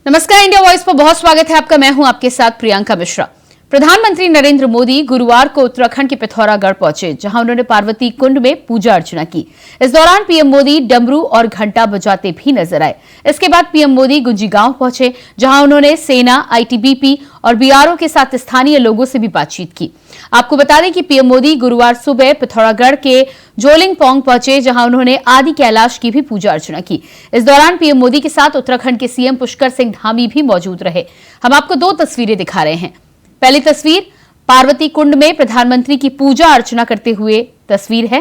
नमस्कार, India voice पर बहुत स्वागत है आपका। मैं हूं आपके साथ प्रियंका मिश्रा। प्रधानमंत्री नरेंद्र मोदी गुरुवार को उत्तराखंड के पिथौरागढ़ पहुंचे, जहां उन्होंने पार्वती कुंड में पूजा अर्चना की। इस दौरान पीएम मोदी डमरू और घंटा बजाते भी नजर आए। इसके बाद पीएम मोदी गुंजी गांव पहुंचे, जहां उन्होंने सेना, आईटीबीपी और बीआरओ के साथ स्थानीय लोगों से भी बातचीत की। आपको बता दें कि पीएम मोदी गुरुवार सुबह पिथौरागढ़ के जोलिंगपोंग पहुंचे, जहां उन्होंने आदि कैलाश की भी पूजा अर्चना की। इस दौरान पीएम मोदी के साथ उत्तराखंड के सीएम पुष्कर सिंह धामी भी मौजूद रहे। हम आपको दो तस्वीरें दिखा रहे हैं। पहली तस्वीर पार्वती कुंड में प्रधानमंत्री की पूजा अर्चना करते हुए तस्वीर है।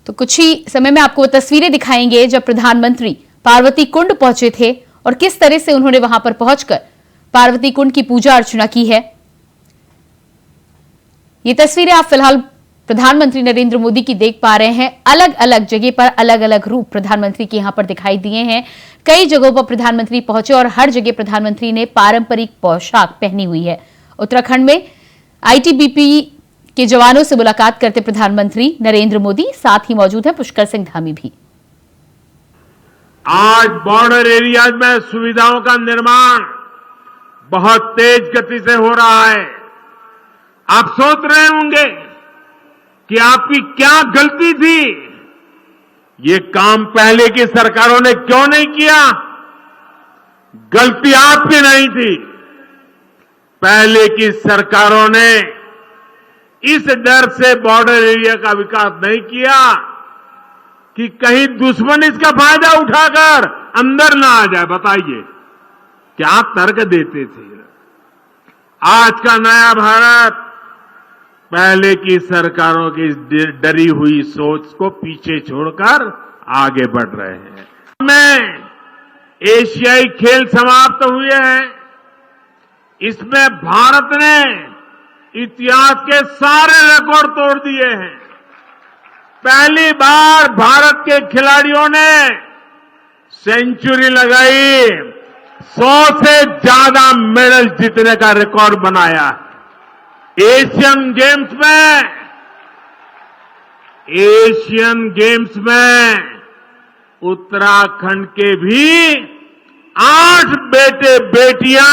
तो कुछ ही समय में आपको वो तस्वीरें दिखाएंगे जब प्रधानमंत्री पार्वती कुंड पहुंचे थे और किस तरह से उन्होंने वहां पर पहुंचकर पार्वती कुंड की पूजा अर्चना की है। ये तस्वीरें आप फिलहाल प्रधानमंत्री नरेंद्र मोदी की देख पा रहे हैं। अलग अलग जगह पर अलग अलग रूप प्रधानमंत्री के यहां पर दिखाई दिए हैं। कई जगहों पर प्रधानमंत्री पहुंचे और हर जगह प्रधानमंत्री ने पारंपरिक पोशाक पहनी हुई है। उत्तराखंड में आईटीबीपी के जवानों से मुलाकात करते प्रधानमंत्री नरेंद्र मोदी, साथ ही मौजूद हैं पुष्कर सिंह धामी भी। आज बॉर्डर एरियाज में सुविधाओं का निर्माण बहुत तेज गति से हो रहा है। आप सोच रहे होंगे कि आपकी क्या गलती थी, ये काम पहले की सरकारों ने क्यों नहीं किया। गलती आपकी नहीं थी। पहले की सरकारों ने इस डर से बॉर्डर एरिया का विकास नहीं किया कि कहीं दुश्मन इसका फायदा उठाकर अंदर ना आ जाए। बताइए क्या तर्क देते थे। आज का नया भारत पहले की सरकारों की डरी हुई सोच को पीछे छोड़कर आगे बढ़ रहे हैं। में एशियाई खेल समाप्त हुए हैं। इसमें भारत ने इतिहास के सारे रिकॉर्ड तोड़ दिए हैं। पहली बार भारत के खिलाड़ियों ने सेंचुरी लगाई, 100 से ज्यादा मेडल जीतने का रिकॉर्ड बनाया। एशियन गेम्स में उत्तराखंड के भी 8 बेटे बेटियां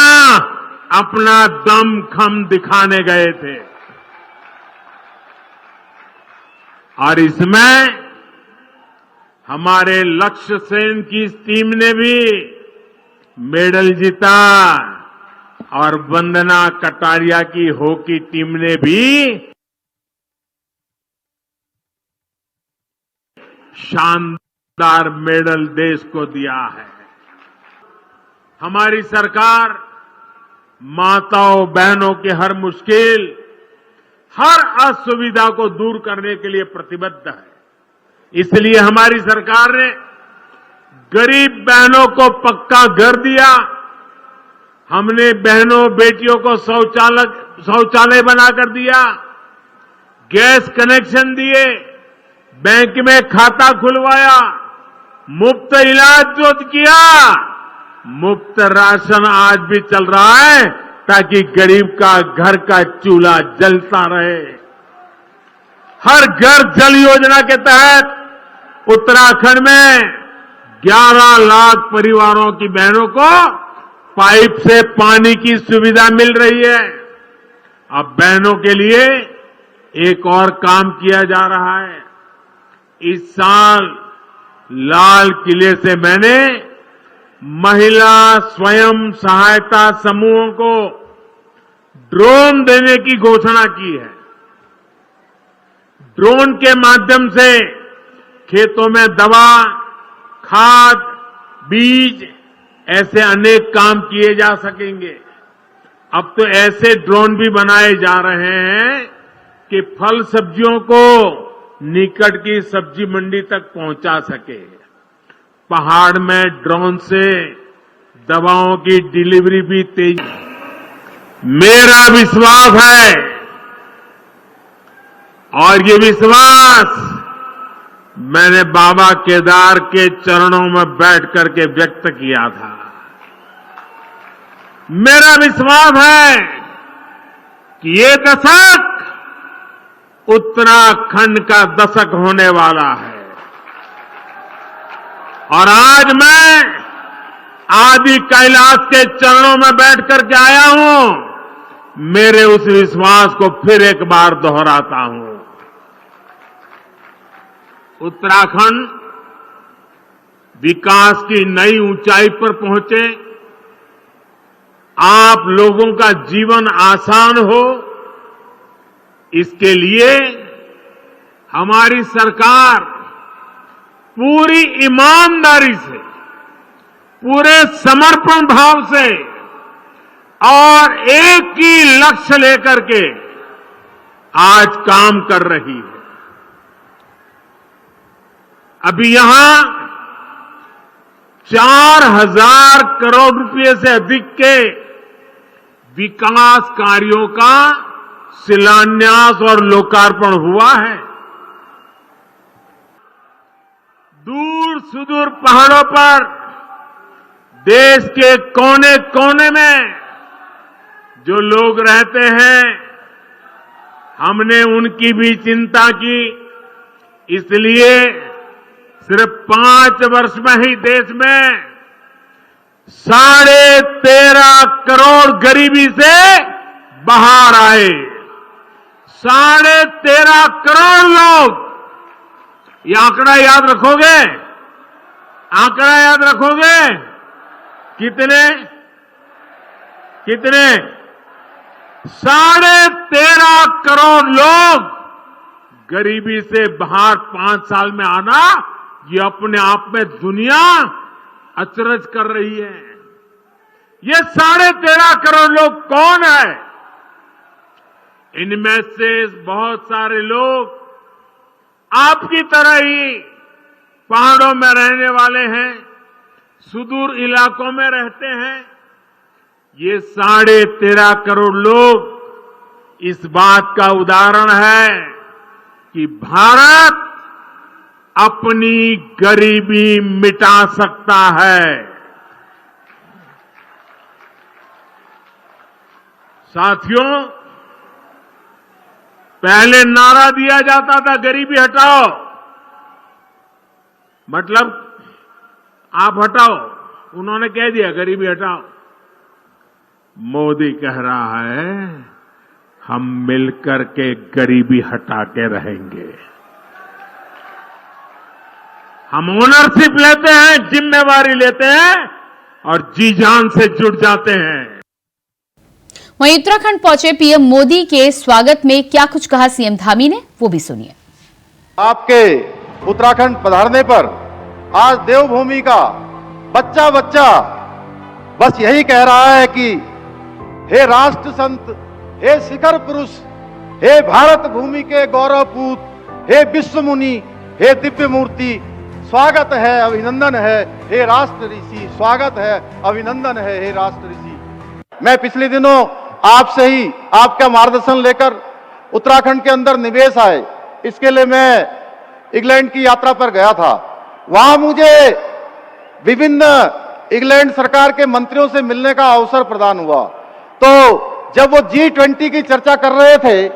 अपना दमखम दिखाने गए थे और इसमें हमारे लक्ष्य सेन की टीम ने भी मेडल जीता और वंदना कटारिया की हॉकी टीम ने भी शानदार मेडल देश को दिया है। हमारी सरकार माताओं बहनों के हर मुश्किल, हर असुविधा को दूर करने के लिए प्रतिबद्ध है। इसलिए हमारी सरकार ने गरीब बहनों को पक्का घर दिया। हमने बहनों बेटियों को शौचालय बनाकर दिया, गैस कनेक्शन दिए, बैंक में खाता खुलवाया, मुफ्त इलाज जो किया, मुफ्त राशन आज भी चल रहा है ताकि गरीब का घर का चूल्हा जलता रहे। हर घर जल योजना के तहत उत्तराखंड में 11 लाख परिवारों की बहनों को पाइप से पानी की सुविधा मिल रही है। अब बहनों के लिए एक और काम किया जा रहा है। इस साल लाल किले से मैंने महिला स्वयं सहायता समूहों को ड्रोन देने की घोषणा की है। ड्रोन के माध्यम से खेतों में दवा, खाद, बीज ऐसे अनेक काम किए जा सकेंगे। अब तो ऐसे ड्रोन भी बनाए जा रहे हैं कि फल सब्जियों को निकट की सब्जी मंडी तक पहुंचा सके। पहाड़ में ड्रोन से दवाओं की डिलीवरी भी तेज। मेरा विश्वास है और ये विश्वास मैंने बाबा केदार के चरणों में बैठ करके व्यक्त किया था। मेरा विश्वास है कि ये दशक उत्तराखंड का दशक होने वाला है। और आज मैं आदि कैलाश के चरणों में बैठ करके आया हूं। मेरे उस विश्वास को फिर एक बार दोहराता हूं। उत्तराखंड विकास की नई ऊंचाई पर पहुंचे, आप लोगों का जीवन आसान हो, इसके लिए हमारी सरकार पूरी ईमानदारी से, पूरे समर्पण भाव से और एक ही लक्ष्य लेकर के आज काम कर रही है। अभी यहां 4,000 करोड़ रुपए से अधिक के विकास कार्यों का शिलान्यास और लोकार्पण हुआ है। दूर सुदूर पहाड़ों पर देश के कोने कोने में जो लोग रहते हैं, हमने उनकी भी चिंता की। इसलिए सिर्फ 5 वर्ष में ही देश में 13.5 करोड़ गरीबी से बाहर आए। 13.5 करोड़ लोग, ये आंकड़ा याद रखोगे? आंकड़ा याद रखोगे? कितने? 13.5 करोड़ लोग गरीबी से बाहर 5 साल में आना, ये अपने आप में दुनिया अचरज कर रही है। ये 13.5 करोड़ लोग कौन है? इनमें से बहुत सारे लोग आपकी तरह ही पहाड़ों में रहने वाले हैं, सुदूर इलाकों में रहते हैं। ये 13.5 करोड़ लोग इस बात का उदाहरण है कि भारत अपनी गरीबी मिटा सकता है। साथियों, पहले नारा दिया जाता था गरीबी हटाओ, मतलब आप हटाओ। उन्होंने कह दिया गरीबी हटाओ। मोदी कह रहा है हम मिलकर के गरीबी हटा के रहेंगे। हम ओनरशिप लेते हैं, जिम्मेवारी लेते हैं और जी जान से जुट जाते हैं। वहीं उत्तराखंड पहुंचे पीएम मोदी के स्वागत में क्या कुछ कहा सीएम धामी ने, वो भी सुनिए। आपके उत्तराखंड पधारने पर आज देवभूमि का बच्चा बच्चा बस यही कह रहा है कि हे राष्ट्र संत, हे शिखर पुरुष, हे भारत भूमि के गौरवपूत, हे विश्व मुनि, हे दिव्य मूर्ति, स्वागत है, अभिनंदन है हे राष्ट्र ऋषि, स्वागत है, अभिनंदन है हे राष्ट्र ऋषि। मैं पिछले दिनों आपसे ही आपका मार्गदर्शन लेकर उत्तराखंड के अंदर निवेश आए, इसके लिए मैं इंग्लैंड की यात्रा पर गया था। वहां मुझे विभिन्न इंग्लैंड सरकार के मंत्रियों से मिलने का अवसर प्रदान हुआ। तो जब वो G20 की चर्चा कर रहे थे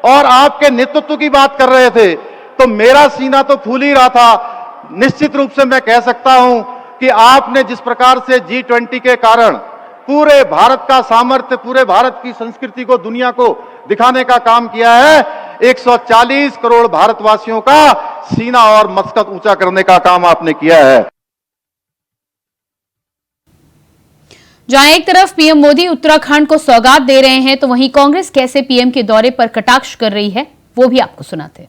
और आपके नेतृत्व की बात कर रहे थे, तो मेरा सीना तो फूल ही रहा था। निश्चित रूप से मैं कह सकता हूं कि आपने जिस प्रकार से G20 के कारण पूरे भारत का सामर्थ्य, पूरे भारत की संस्कृति को दुनिया को दिखाने का काम किया है, 140 करोड़ भारतवासियों का सीना और मस्तक ऊंचा करने का काम आपने किया है। जहां एक तरफ पीएम मोदी उत्तराखंड को सौगात दे रहे हैं, तो वहीं कांग्रेस कैसे पीएम के दौरे पर कटाक्ष कर रही है, वो भी आपको सुनाते हैं।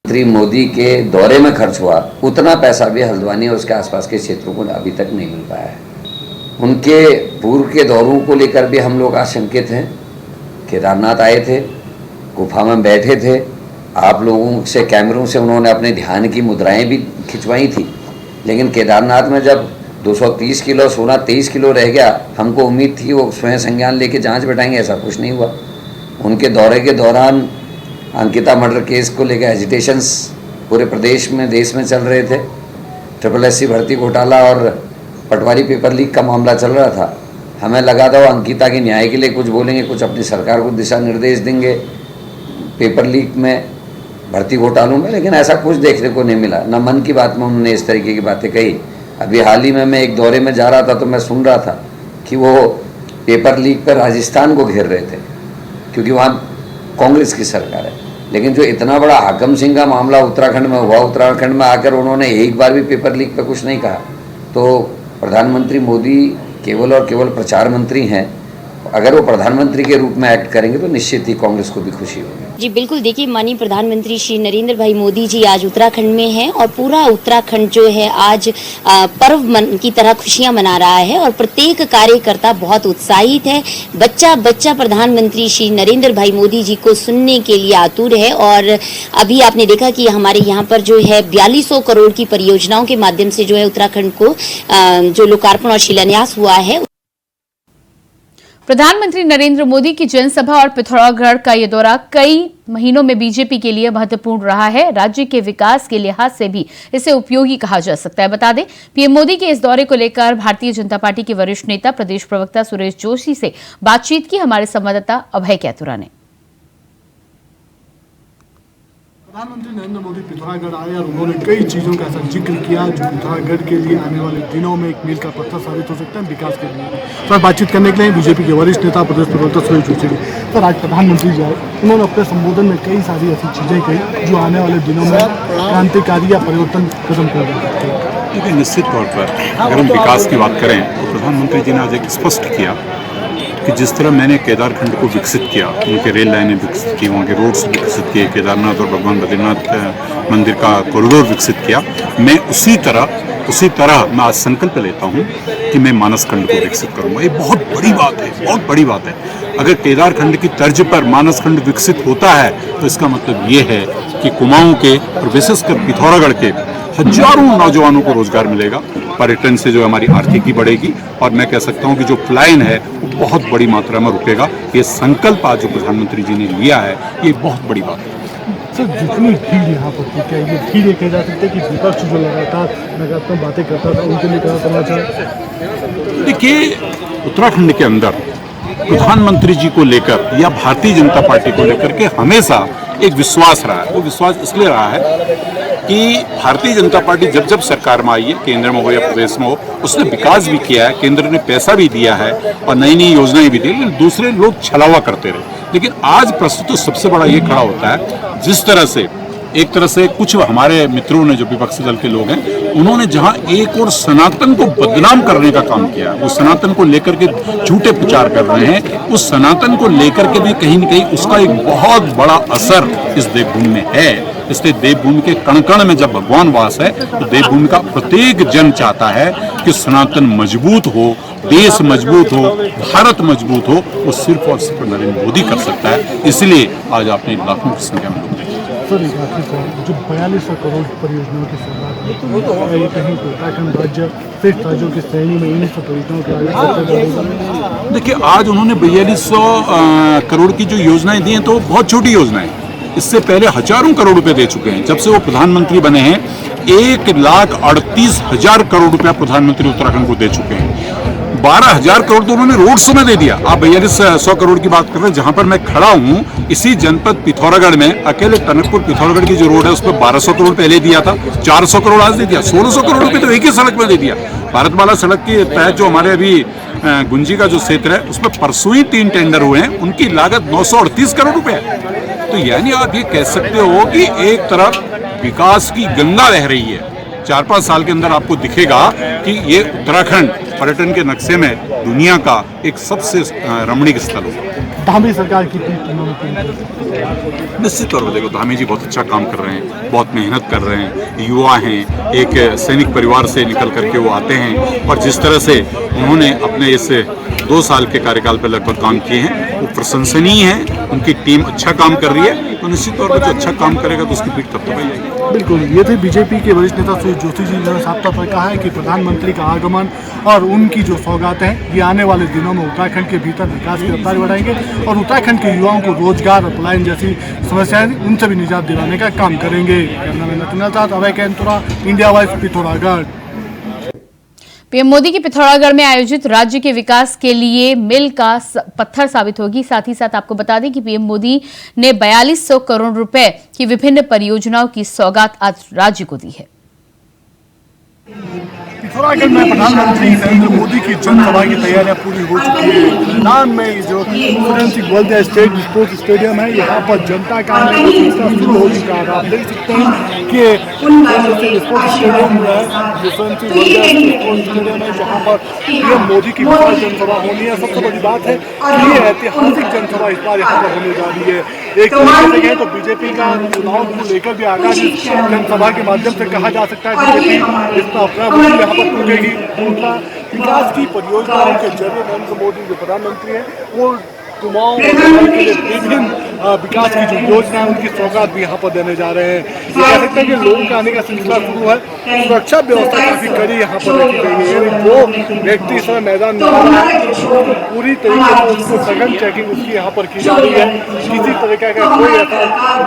श्री मोदी के दौरे में खर्च हुआ उतना पैसा भी हल्द्वानी और उसके आसपास के क्षेत्रों को अभी तक नहीं मिल पाया है। उनके पूर्व के दौरों को लेकर भी हम लोग आशंकित हैं। केदारनाथ आए थे, गुफा में बैठे थे, आप लोगों से कैमरों से उन्होंने अपने ध्यान की मुद्राएं भी खिंचवाई थी, लेकिन केदारनाथ में जब 230 किलो सोना 23 किलो रह गया, हमको उम्मीद थी वो स्वयं संज्ञान लेके जांच बैठाएंगे, ऐसा कुछ नहीं हुआ। उनके दौरे के दौरान अंकिता मर्डर केस को लेकर एजिटेशंस पूरे प्रदेश में, देश में चल रहे थे। SSC भर्ती घोटाला और पटवारी पेपर लीक का मामला चल रहा था। हमें लगा था वो अंकिता के न्याय के लिए कुछ बोलेंगे, कुछ अपनी सरकार को दिशा निर्देश देंगे पेपर लीक में, भर्ती घोटालों में, लेकिन ऐसा कुछ देखने को नहीं मिला। न मन की बात में उन्होंने इस तरीके की बातें कही। अभी हाल ही में मैं एक दौरे में जा रहा था तो मैं सुन रहा था कि वो पेपर लीक पर राजस्थान को घेर रहे थे क्योंकि वहाँ कांग्रेस की सरकार है। लेकिन जो इतना बड़ा हाकम सिंह का मामला उत्तराखंड में हुआ, उत्तराखंड में आकर उन्होंने एक बार भी पेपर लीक पर कुछ नहीं कहा। तो प्रधानमंत्री मोदी केवल और केवल प्रचार मंत्री हैं। अगर वो प्रधानमंत्री के रूप में एक्ट करेंगे तो निश्चित ही कांग्रेस को भी खुशी होगी। जी बिल्कुल, देखिए माननीय प्रधानमंत्री श्री नरेंद्र भाई मोदी जी आज उत्तराखंड में हैं और पूरा उत्तराखंड जो है आज पर्व की तरह खुशियां मना रहा है और प्रत्येक कार्यकर्ता बहुत उत्साहित है। बच्चा बच्चा प्रधानमंत्री श्री नरेंद्र भाई मोदी जी को सुनने के लिए आतुर है। और अभी आपने देखा कि हमारे यहाँ पर जो है 4200 करोड़ की परियोजनाओं के माध्यम से जो है उत्तराखंड को जो लोकार्पण और शिलान्यास हुआ है। प्रधानमंत्री नरेंद्र मोदी की जनसभा और पिथौरागढ़ का ये दौरा कई महीनों में बीजेपी के लिए महत्वपूर्ण रहा है। राज्य के विकास के लिहाज से भी इसे उपयोगी कहा जा सकता है। बता दें, पीएम मोदी के इस दौरे को लेकर भारतीय जनता पार्टी के वरिष्ठ नेता प्रदेश प्रवक्ता सुरेश जोशी से बातचीत की हमारे संवाददाता अभय कैतुरा ने। प्रधानमंत्री नरेंद्र मोदी पिथौरागढ़ आए और उन्होंने कई चीज़ों का ऐसा जिक्र किया जो पिथौरागढ़ के लिए आने वाले दिनों में एक मील का पत्थर साबित हो सकता है विकास के लिए। सर, बातचीत करने के लिए बीजेपी के वरिष्ठ नेता प्रदेश प्रवक्ता सुरेश जोशी। सर, आज प्रधानमंत्री जी आए, उन्होंने अपने संबोधन में कई सारी ऐसी चीज़ें कही जो आने वाले दिनों में क्रांतिकारी या परिवर्तन कदम कर सकते हैं। देखिए, निश्चित तौर पर अगर हम विकास की बात करें तो प्रधानमंत्री जी ने आज एक स्पष्ट किया कि जिस तरह मैंने केदारखंड को विकसित किया, उनके रेल लाइनें विकसित की, वहाँ के रोड्स विकसित किए, केदारनाथ और भगवान बद्रीनाथ मंदिर का कॉरिडोर विकसित किया, मैं उसी तरह मैं आज संकल्प लेता हूँ कि मैं मानसखंड को विकसित करूँगा। ये बहुत बड़ी बात है, बहुत बड़ी बात है। अगर केदारखंड की तर्ज पर मानसखंड विकसित होता है तो इसका मतलब ये है कि कुमाऊं के और विशेषकर पिथौरागढ़ के हजारों नौजवानों को रोजगार मिलेगा। पर्यटन से जो हमारी आर्थिकी बढ़ेगी और मैं कह सकता हूँ कि जो पलायन है वो बहुत बड़ी मात्रा में रुकेगा। ये संकल्प आज जो प्रधानमंत्री जी ने लिया है ये बहुत बड़ी बात है। सर, जितनी भीड़ यहाँ पर थी, क्या ये भीड़ ये कह जा सकते कि विपक्ष जो लगातार नकारात्मक बातें करता था उनके लिए क्या समाचार? देखिए, उत्तराखंड के अंदर प्रधानमंत्री जी को लेकर या भारतीय जनता पार्टी को लेकर के हमेशा एक विश्वास रहा है। वो विश्वास इसलिए रहा है कि भारतीय जनता पार्टी जब जब सरकार में आई है, केंद्र में हो या प्रदेश में हो, उसने विकास भी किया है, केंद्र ने पैसा भी दिया है और नई नई योजनाएं भी दी, लेकिन दूसरे लोग छलावा करते रहे। लेकिन आज प्रस्तुत तो सबसे बड़ा ये खड़ा होता है जिस तरह से एक तरह से कुछ हमारे मित्रों ने जो विपक्षी दल के लोग हैं उन्होंने जहां एक और सनातन को बदनाम करने का काम किया, वो सनातन को लेकर के झूठे प्रचार कर रहे हैं, उस सनातन को लेकर के भी कहीं न कहीं उसका एक बहुत बड़ा असर इस देवभूमि में है। इसलिए देवभूमि के कण कण में जब भगवान वास है तो देवभूमि का प्रत्येक जन चाहता है कि सनातन मजबूत हो, देश मजबूत हो, भारत मजबूत हो। वो सिर्फ और सिर्फ नरेंद्र मोदी कर सकता है। इसलिए आज आपने लाखों की संख्या में लोग देखे। सर, एक आखिरी सवाल, जो 4200 करोड़ परियोजनाओं की शुरुआत है तो ये कहीं उत्तराखंड राज्य श्रेष्ठ राज्यों की श्रेणी में इन सब परियोजनाओं के? देखिए, आज उन्होंने 4200 करोड़ की जो योजनाएं दी हैं तो बहुत छोटी योजनाएं, इससे पहले हजारों करोड़ रुपए दे चुके हैं। जब से वो प्रधानमंत्री बने हैं 1,38,000 करोड़ रुपया प्रधानमंत्री उत्तराखंड को दे चुके हैं। 12,000 करोड़ तो उन्होंने रोड शो में दे दिया। आप 4200 करोड़ की बात कर रहे हैं, जहां पर मैं खड़ा हूं इसी जनपद पिथौरागढ़ में अकेले टनकपुर पिथौरागढ़ की जो रोड है उस पर 1200 करोड़ पहले दिया था, 400 करोड़ आज दे दिया, 1600 करोड़ रुपए तो एक ही सड़क में दे दिया। भारतमाला सड़क के तहत जो हमारे अभी गुंजी का जो क्षेत्र है उसमें परसों ही 3 टेंडर हुए हैं, उनकी लागत 938 करोड़ रुपए है। तो यानी आप ये कह सकते हो कि एक तरफ विकास की गंगा बह रही है। 4-5 साल के अंदर आपको दिखेगा कि ये उत्तराखंड पर्यटन के नक्शे में दुनिया का एक सबसे रमणीक स्थल होगा। धामी सरकार की निश्चित तौर पर देखो, धामी जी बहुत अच्छा काम कर रहे हैं, बहुत मेहनत कर रहे हैं, युवा हैं, एक सैनिक परिवार से निकल करके वो आते हैं और जिस तरह से उन्होंने अपने इस 2 साल के कार्यकाल पर लगभग काम किए हैं वो प्रशंसनीय है। उनकी टीम अच्छा काम कर रही है, तो निश्चित तौर पर जो अच्छा काम करेगा तो उसकी पीठ तब तो भाई। बिल्कुल, ये थे बीजेपी के वरिष्ठ नेता सुरेश जोशी जी ने साफ तौर पर कहा है कि प्रधानमंत्री का आगमन और उनकी जो सौगात है ये आने वाले दिनों में उत्तराखंड के भीतर विकास की रफ्तार बढ़ाएंगे और उत्तराखंड के युवाओं को रोजगार और पलायन जैसी समस्याएं उनसे भी निजात दिलाने का काम करेंगे। Abhay Kaitura, India voice, Pithoragarh. PM Modi की पिथौरागढ़ में आयोजित राज्य के विकास के लिए मील का पत्थर साबित होगी। साथ ही साथ आपको बता दें कि पीएम मोदी ने 4200 करोड़ रुपए की विभिन्न परियोजनाओं की सौगात आज राज्य को दी है। पिथौरागढ़ में प्रधानमंत्री नरेंद्र मोदी की जनसभा की तैयारियां पूरी हो चुकी है। मैदान में जो वर्ल्ड स्टेट स्पोर्ट्स स्टेडियम है, यहाँ पर जनता का आने का सिलसिला शुरू हो चुका है। आप देख सकते हैं कि स्पोर्ट्स स्टेडियम जो है, स्पोर्ट्स स्टेडियम है, जहाँ पर पीएम मोदी की विशाल जनसभा होनी है। सबसे बड़ी बात है कि ये ऐतिहासिक जनसभा इस बार यहाँ पर होने जा रही है। एक तरीके से कहें तो बीजेपी का चुनाव को लेकर भी आगाज जनसभा के माध्यम से कहा जा सकता है। बीजेपी इसका अपना वोट यहाँ पर टूटेगी। दूसरा, विकास की परियोजनाओं के जरिए नरेंद्र मोदी जो प्रधानमंत्री है वो कुमाऊं के लिए विभिन्न विकास की जो योजना है उनकी सौगात भी यहाँ पर देने जा रहे हैं। ये कह सकते हैं कि लोगों का आने का सिलसिला शुरू है। सुरक्षा व्यवस्था काफी कड़ी यहाँ पर रखी गई है। जो व्यक्ति इस समय मैदान में आ रहा है पूरी तरीके से उसको सघन चेकिंग उसकी यहाँ पर की जा रही है। किसी तरीके का कोई ऐसा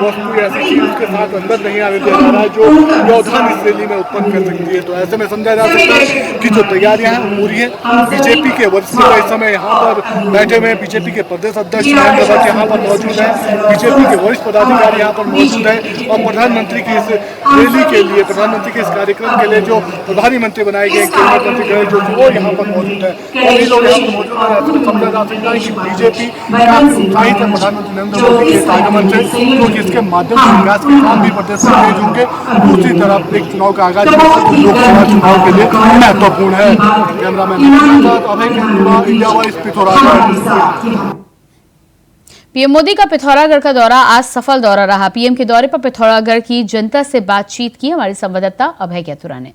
वस्तु ऐसी चीज उसके साथ अंदर नहीं आने दिया जा रहा है जो व्यवधान इस रैली में उत्पन्न कर सकती है। तो ऐसे में समझा जा सकता है कि जो तैयारियां हैं पूरी है। बीजेपी के वरिष्ठ नेता इस समय यहाँ पर बैठे हुए हैं। बीजेपी के प्रदेश अध्यक्ष नरेंद्र भट्ट यहाँ पर मौजूद है। बीजेपी के वरिष्ठ पदाधिकारी यहाँ पर मौजूद है और प्रधानमंत्री की इस रैली के लिए, प्रधानमंत्री के इस कार्यक्रम के लिए जो प्रभारी मंत्री बनाए गए, केंद्रीय मंत्री गए जो वो यहाँ पर मौजूद है। सभी लोग यहाँ पर मौजूद है। ऐसे में समझा जा सकता है कि बीजेपी काफी उत्साहित है प्रधानमंत्री नरेंद्र मोदी के आगमन से, क्योंकि इसके माध्यम से विकास के काम भी प्रदेश में तेज होंगे। दूसरी तरफ एक चुनाव का आगाज लोकसभा चुनाव के लिए महत्वपूर्ण है। कैमरामैन अभय के India wise Pithoragarh. PM Modi का पिथौरागढ़ का दौरा आज सफल दौरा रहा। पीएम के दौरे पर पिथौरागढ़ की जनता से बातचीत की हमारे संवाददाता अभय कैथुरा ने।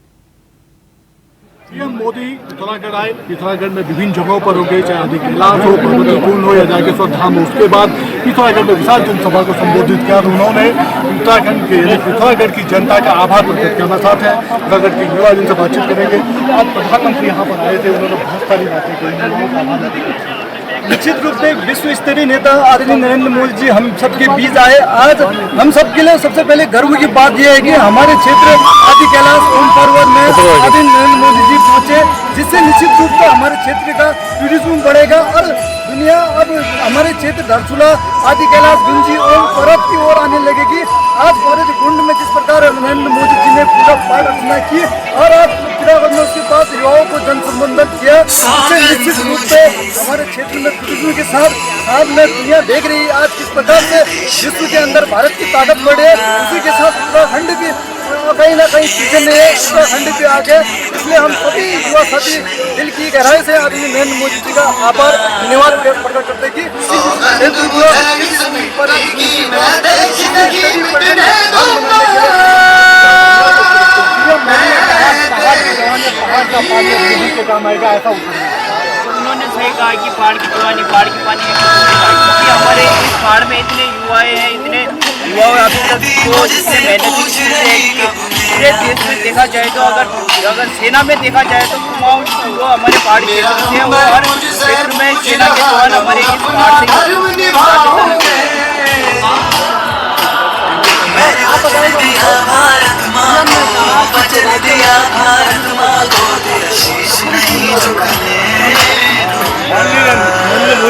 पीएम मोदी पिथौरागढ़ आए। पिथौरागढ़ में विभिन्न जगहों पर हो गए, चाहे आदि कैलाश हो, पर्वतकुंड हो या जागेश्वर धाम हो। उसके बाद पिथौरागढ़ में विशाल जनसभा को संबोधित किया। उन्होंने उत्तराखंड के पिथौरागढ़ की जनता का आभार प्रकट करना चाहते हैं। पिथौरागढ़ के युवा जिनसे बातचीत करेंगे। आज प्रधानमंत्री यहाँ पर आए थे, उन्होंने बहुत सारी बातें कही। निश्चित रूप से विश्व स्तरीय नेता आदरणीय नरेंद्र मोदी जी हम सबके बीच आए। आज हम सबके लिए सबसे पहले गर्व की बात यह है कि हमारे क्षेत्र आदि कैलाश ओम पर्वत में आदरणीय नरेंद्र मोदी जी पहुंचे, जिससे निश्चित रूप से हमारे क्षेत्र का टूरिज्म बढ़ेगा और दुनिया अब हमारे क्षेत्र धरचूला आदि कैलाश गुंजी ओम पर्वत की ओर आने लगेगी। आज पर्वतकुंड में जिस प्रकार नरेंद्र मोदी जी ने पूजा पाठ अर्चना की और आज पिथौरागढ़ में उसके पास युवाओं को जन संबोधन किया, उससे निश्चित रूप से हमारे क्षेत्र में टूरिज्म के साथ में दुनिया देख रही है आज किस प्रकार से विश्व के अंदर भारत की ताकत बढ़े। उसी के साथ उत्तराखंड भी कहीं ना कहीं पीछे नहीं है, उत्तराखंड पे आके। इसलिए हम सभी युवा साथी दिल की गहराई से आदरणीय नरेंद्र मोदी जी का आभार धन्यवाद प्रकट करते कि काम आएगा ऐसा उन्होंने सही कहा कि पहाड़ की पानी क्योंकि हमारे इस पहाड़ में इतने युवाएं हैं, इतने युवा अभी तक जो जितने मेहनती पूरे देश में देखा जाए तो अगर सेना में देखा जाए तो कुमाऊं जो हमारे पहाड़ी क्षेत्र से वो हर क्षेत्र में सेना के जवान हमारे इस पहाड़ नरेंद्र मोदी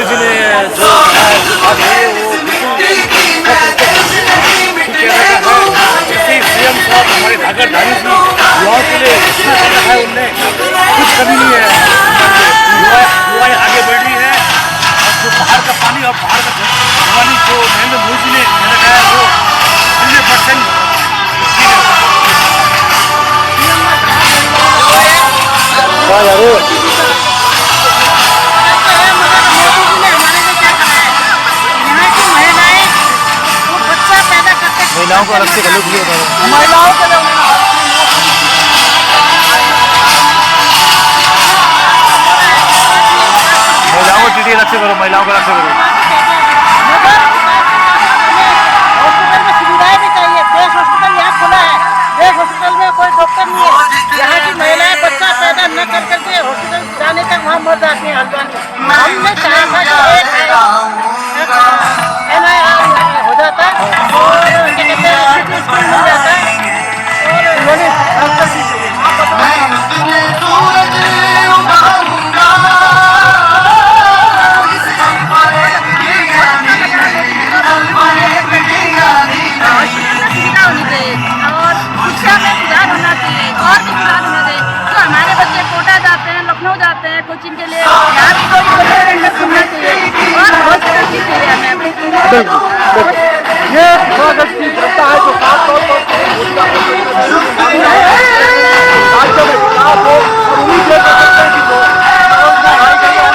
जी ने जो जैसे सीएम साहब हमारे धाकर धानी जी युवाओं के लिए है, उनने कुछ कमी नहीं है। युवाएं आगे बढ़ रही है और जो पहाड़ का पानी और पहाड़ का पानी जो नरेंद्र मोदी जी ने लगाया है वो 100% महिलाओं को अलग से गलत भी होता है। महिलाओं को टीडी अलग से करो, महिलाओं को अलग से करो। हॉस्पिटल में सुविधाएं भी चाहिए। देश हॉस्पिटल यहाँ खुला है, देश हॉस्पिटल में कोई डॉक्टर नहीं है। यहाँ की महिलाएं बच्चा पैदा न कर करके हॉस्पिटल जाने तक वहाँ मर जाती हैं हल्द्वानी में। हमने चाहा था कि हो जाता और क्या कहते हैं मिल जाता है और उन्होंने कोचिंग के लिए, यहाँ भी कोई सेंटर खुलना चाहिए और हॉस्पिटल की चाहिए हमें। ये पिथौरागढ़ की जनता है जो खास तौर पर राज्य में चुनाव हो और उम्मीद ये कर सकते हैं कि जो योजना लाई गई है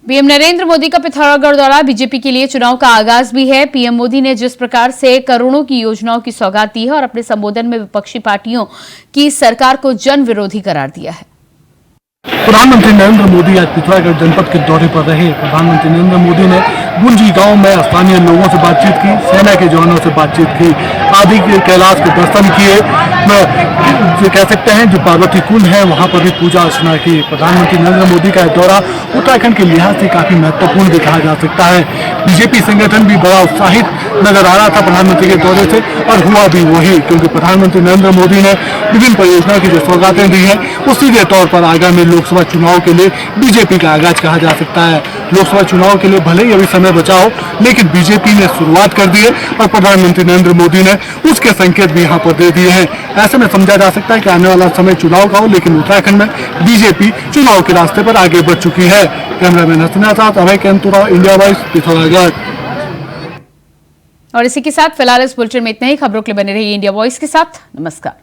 पीएम नरेंद्र मोदी का पिथौरागढ़ दौरा बीजेपी के लिए चुनाव का आगाज भी है। पीएम मोदी ने जिस प्रकार से करोड़ों की योजनाओं की सौगात दी है और अपने संबोधन में विपक्षी पार्टियों की सरकार को जन विरोधी करार दिया है। प्रधानमंत्री नरेंद्र मोदी आज पिथौरागढ़ जनपद के दौरे पर रहे। प्रधानमंत्री नरेंद्र मोदी ने गुंजी गांव में स्थानीय लोगों से बातचीत की, सेना के जवानों से बातचीत की, आदि कैलाश के दर्शन किए, कह सकते हैं जो पार्वती कुंड है वहां पर भी पूजा अर्चना की। प्रधानमंत्री नरेंद्र मोदी का दौरा उत्तराखंड के लिहाज से काफी महत्वपूर्ण भी कहा जा सकता है। बीजेपी संगठन भी बड़ा उत्साहित नजर आ रहा था प्रधानमंत्री के दौरे से और हुआ भी वही, क्योंकि प्रधानमंत्री नरेंद्र मोदी ने विभिन्न परियोजनाओं की जो सौगातें दी है वो सीधे तौर पर आगामी लोकसभा चुनाव के लिए बीजेपी का आगाज कहा जा सकता है। लोकसभा चुनाव के लिए भले ही अभी समय बचा हो, लेकिन बीजेपी ने शुरुआत कर दी है और प्रधानमंत्री नरेंद्र मोदी ने उसके संकेत भी यहाँ पर दे दिए हैं। ऐसे में समझा जा सकता है कि आने वाला समय चुनाव का हो, लेकिन उत्तराखंड में बीजेपी चुनाव के रास्ते पर आगे बढ़ चुकी है। कैमरामैन हसना साथ अभय केंतुरा, इंडिया वॉइस, पिथौरागढ़। और इसी के साथ फिलहाल इस बुलेटिन में इतना ही। खबरों के लिए बने रहिए इंडिया वॉइस के साथ। नमस्कार।